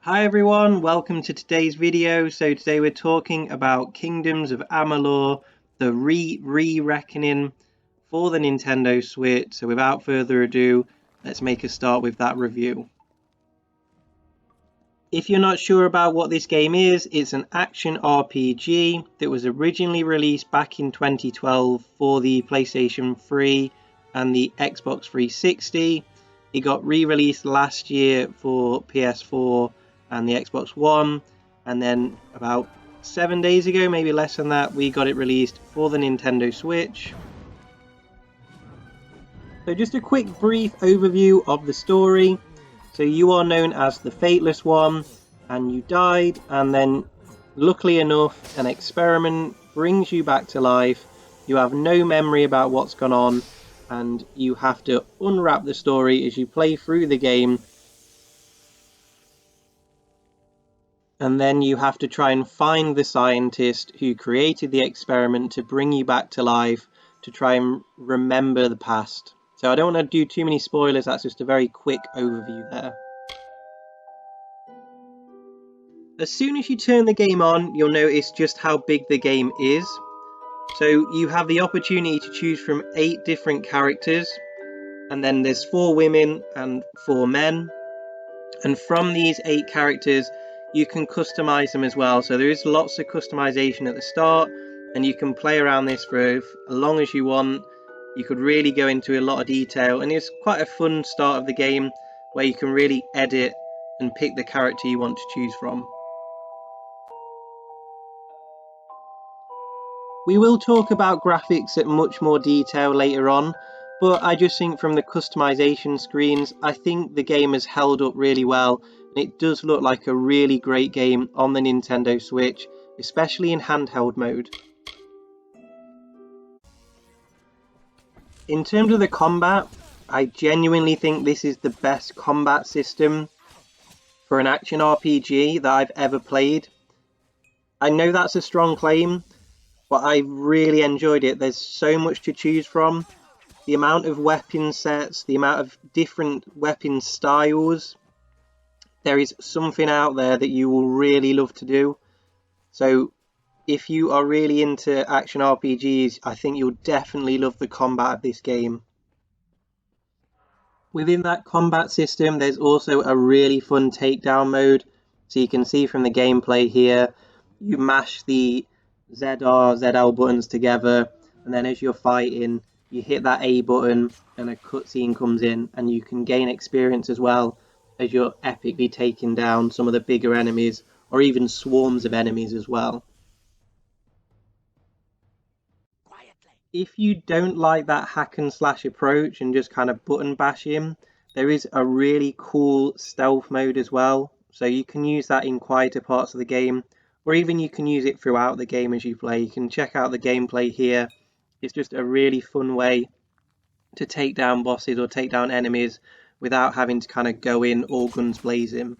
Hi everyone, welcome to today's video. So today we're talking about Kingdoms of Amalur, the re-reckoning for the Nintendo Switch. So without further ado, let's make a start with that review. If you're not sure about what this game is, it's an action RPG that was originally released back in 2012 for the PlayStation 3 and the Xbox 360. It got re-released last year for PS4 and the Xbox One, and then about 7 days ago, maybe less than that, we got it released for the Nintendo Switch. So just a quick brief overview of the story. So you are known as the Fateless One, and you died, and then luckily enough an experiment brings you back to life. You have no memory about what's gone on, and you have to unwrap the story as you play through the game. And then you have to try and find the scientist who created the experiment to bring you back to life, to try and remember the past. So I don't want to do too many spoilers, that's just a very quick overview there. As soon as you turn the game on, you'll notice just how big the game is. So you have the opportunity to choose from 8 different characters, and then there's 4 women and 4 men. And from these 8 characters, you can customize them as well. So there is lots of customization at the start, and you can play around this for as long as you want. You could really go into a lot of detail, and it's quite a fun start of the game where you can really edit and pick the character you want to choose from. We will talk about graphics at much more detail later on, but I just think from the customization screens, I think the game has held up really well, and it does look like a really great game on the Nintendo Switch, especially in handheld mode. In terms of the combat, I genuinely think this is the best combat system for an action RPG that I've ever played. I know that's a strong claim, but I really enjoyed it. There's so much to choose from. The amount of weapon sets, the amount of different weapon styles. There is something out there that you will really love to do. So if you are really into action RPGs, I think you'll definitely love the combat of this game. Within that combat system, there's also a really fun takedown mode. So you can see from the gameplay here, you mash the ZR, ZL buttons together, and then as you're fighting, you hit that A button and a cutscene comes in, and you can gain experience as well as you're epically taking down some of the bigger enemies, or even swarms of enemies as well. If you don't like that hack and slash approach and just kind of button bashing, there is a really cool stealth mode as well. So you can use that in quieter parts of the game, or even you can use it throughout the game as you play. You can check out the gameplay here. It's just a really fun way to take down bosses or take down enemies without having to kind of go in all guns blazing.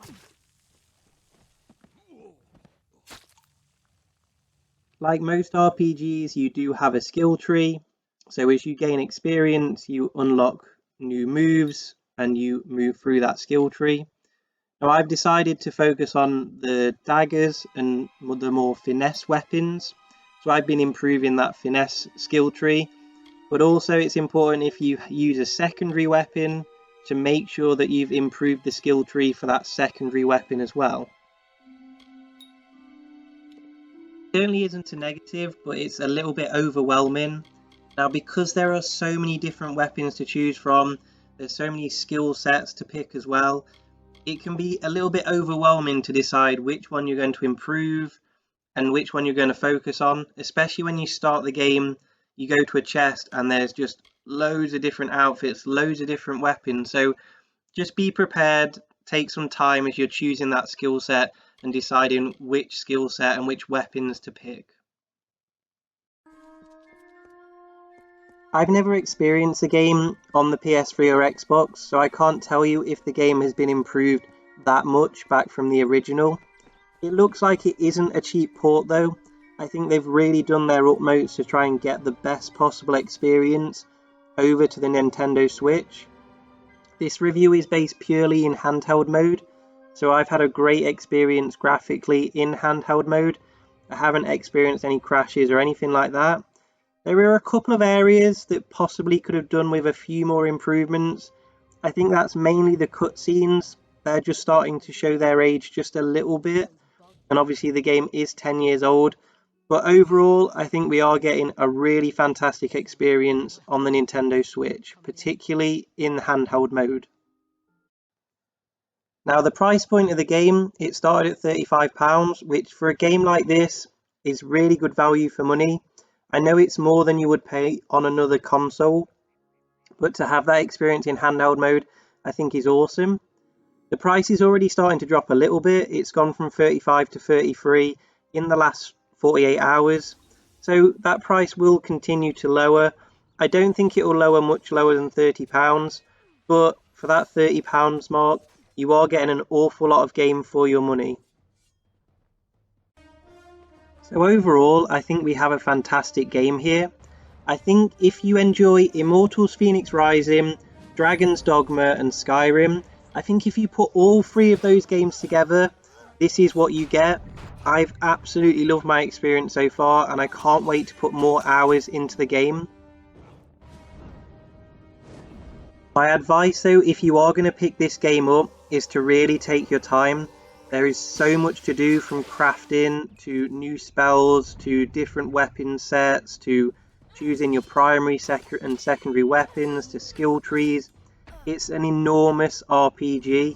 Like most RPGs, you do have a skill tree. So as you gain experience, you unlock new moves and you move through that skill tree. Now I've decided to focus on the daggers and the more finesse weapons. So I've been improving that finesse skill tree. But also it's important if you use a secondary weapon to make sure that you've improved the skill tree for that secondary weapon as well. It certainly isn't a negative, but it's a little bit overwhelming. Now because there are so many different weapons to choose from, there's so many skill sets to pick as well, it can be a little bit overwhelming to decide which one you're going to improve and which one you're going to focus on, especially when you start the game. You go to a chest and there's just loads of different outfits, loads of different weapons. So just be prepared, take some time as you're choosing that skill set and deciding which skill set and which weapons to pick. I've never experienced the game on the PS3 or Xbox, so I can't tell you if the game has been improved that much back from the original. It looks like it isn't a cheap port though. I think they've really done their utmost to try and get the best possible experience over to the Nintendo Switch. This review is based purely in handheld mode, So I've had a great experience graphically in handheld mode. I haven't experienced any crashes or anything like that. There are a couple of areas that possibly could have done with a few more improvements. I think that's mainly the cutscenes. They're just starting to show their age just a little bit. And obviously the game is 10 years old. But overall, I think we are getting a really fantastic experience on the Nintendo Switch, particularly in handheld mode. Now the price point of the game, it started at £35, which for a game like this is really good value for money. I know it's more than you would pay on another console, but to have that experience in handheld mode, I think is awesome. The price is already starting to drop a little bit. It's gone from 35 to 33 in the last 48 hours. So that price will continue to lower. I don't think it will lower much lower than £30, but for that £30 mark, you are getting an awful lot of game for your money. So overall, I think we have a fantastic game here. I think if you enjoy Immortals Phoenix Rising, Dragon's Dogma and Skyrim, I think if you put all three of those games together, this is what you get. I've absolutely loved my experience so far and I can't wait to put more hours into the game. My advice though, if you are going to pick this game up, is to really take your time. There is so much to do, from crafting to new spells to different weapon sets to choosing your primary and secondary weapons to skill trees. It's an enormous RPG.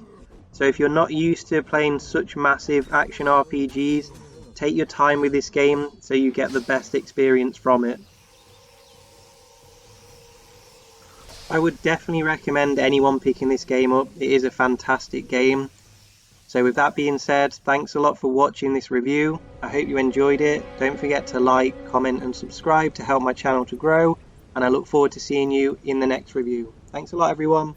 So if you're not used to playing such massive action RPGs, take your time with this game so you get the best experience from it. I would definitely recommend anyone picking this game up. It is a fantastic game. So with that being said, thanks a lot for watching this review. I hope you enjoyed it. Don't forget to like, comment and subscribe to help my channel to grow. And I look forward to seeing you in the next review. Thanks a lot everyone.